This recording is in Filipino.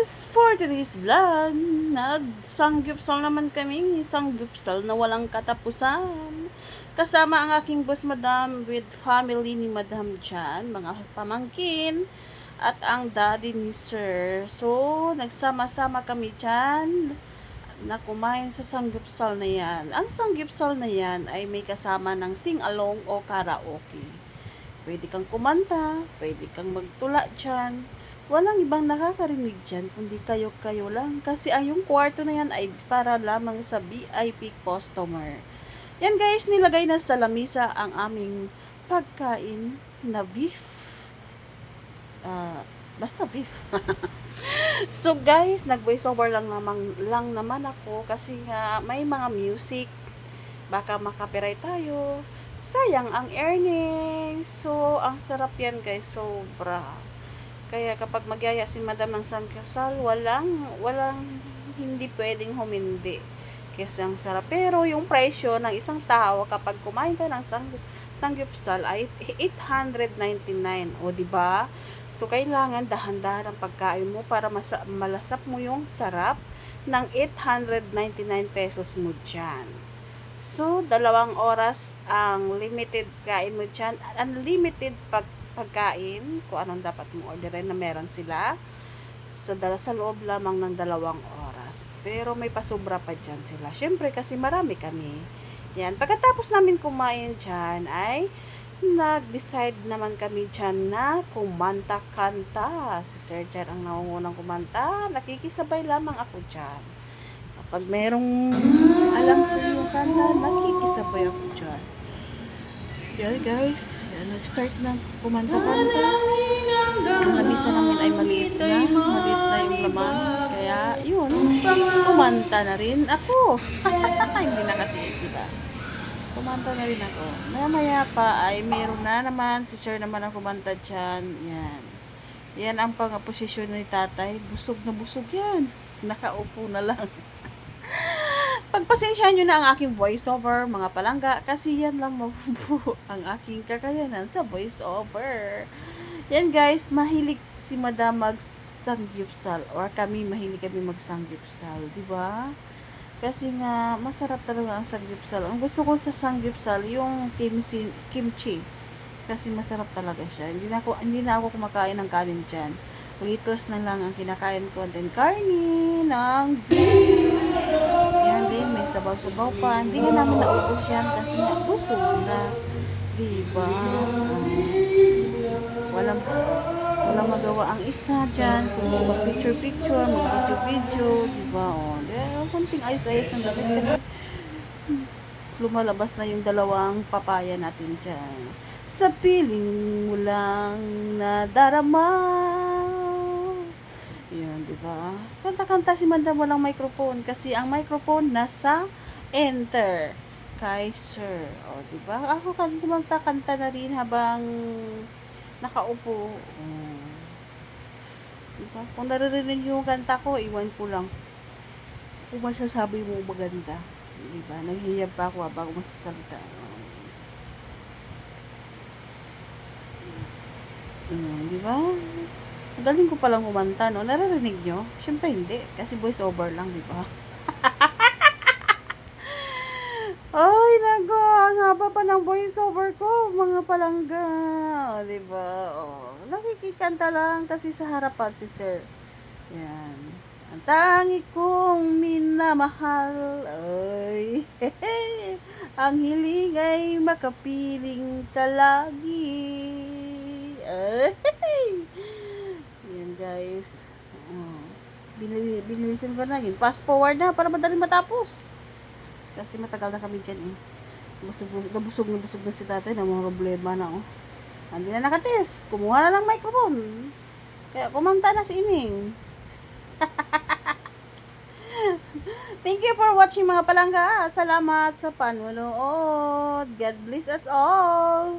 guys, for today's vlog, nagsanggupsal naman kami, sanggupsal na walang katapusan. Kasama ang aking boss madam with family ni Madam Jan, mga pamangkin, at ang daddy ni Sir. So, nagsama-sama kami dyan na kumain sa sanggupsal na yan. Ang sanggupsal na yan ay may kasama ng sing-along o karaoke. Pwede kang kumanta, pwede kang magtula dyan. Walang ibang nakakarinig dyan, kundi kayo-kayo lang. Kasi ang yung kwarto na yan ay para lamang sa VIP customer. Yan guys, nilagay na sa lamisa ang aming pagkain na beef. Basta beef. So guys, nag-voice over lang naman ako kasi nga may mga music. Baka makapiright tayo. Sayang ang earnings. So, ang sarap yan guys, sobra. Kaya kapag magyaya si Madam ng samgyupsal, walang hindi pwedeng humindi. Kasi ang sarap. Pero yung presyo ng isang tao kapag kumain ka ng samgyupsal ay 899. O di ba? So kailangan dahan-dahan ang pagkain mo para malasap mo yung sarap ng 899 pesos mo dyan. So, 2 oras ang limited kain mo dyan. Unlimited pagkain, kung anong dapat mo orderin na meron sila. Sa loob lamang ng 2 oras. Pero may pasobra pa dyan sila. Syempre kasi marami kami. Yan. Pagkatapos namin kumain dyan ay nag-decide naman kami dyan na kumanta-kanta. Si Sir Jan ang naungunang kumanta. Nakikisabay lamang ako dyan. Pag merong alam ko yung kanta, nakikisabay ako dyan. Yeah guys, nag-start na kumanta-kanta. Ang lamisa namin ay maliit na yung laman. Kaya yun, kumanta na rin ako. Hindi nakatiis, diba? Kumanta na rin ako. Maya pa ay meron na naman, si Sir naman ang kumanta dyan. Yan. Yan ang pang-posisyon ni tatay. Busog na busog yan. Nakaupo na lang. Pagpasensyahan nyo na ang aking voiceover, mga palangga, kasi yan lang mabubuo ang aking kakayanan sa voiceover. Yan guys, mahilig si Madam mag-sangyupsal, or mahilig kami mag-sangyupsal, di ba? Kasi nga, masarap talaga ang sangyupsal. Ang gusto ko sa sangyupsal, yung kimchi. Kasi masarap talaga siya. Hindi na ako kumakain ng kanin dyan. Litos na lang ang kinakain ko. Then, karni ng beef. Yan din, may sabaw-sabaw pa. Hindi na namin naubos yan kasi nga busog na. Diba? Walang magawa ang isa dyan. Kung mag-picture-picture, mag-video-video. Diba? O, kunting ayos-ayos ang damit kasi lumalabas na yung 2 papaya natin dyan. Sa piling mo lang nadarama. Yan, di ba? Kanta-kanta si Madam walang microphone kasi ang microphone nasa enter kay Sir. O, di ba? Ako kasi kumanta-kanta na rin habang nakaupo. Di ba? Kung naririnig yung kanta ko, iwan ko lang. Kung masasabi mo maganda. Di ba? Naghihiyab pa ako bago masasalita. Di ba? Galing ko palang kumanta, no? Naririnig nyo? Siyempre hindi. Kasi voice over lang, di ba? Ay, nago! Ang haba pa ng voice over ko, mga palangga. O, di ba? O, nakikikanta lang kasi sa harapan si Sir. Yan. Ang tangi kong minamahal. Ay, ang hiling ay makapiling ka lagi. Ay, yan guys. Binilisan ko na yun. Fast forward na para madaling matapos. Kasi matagal na kami dyan eh. Busog na si tatay na mga problema na oh. Hindi na nakatis. Kumuha na ng microphone. Kaya kumanta na si Ining. Thank you for watching mga palangga. Salamat sa panonood. God bless us all.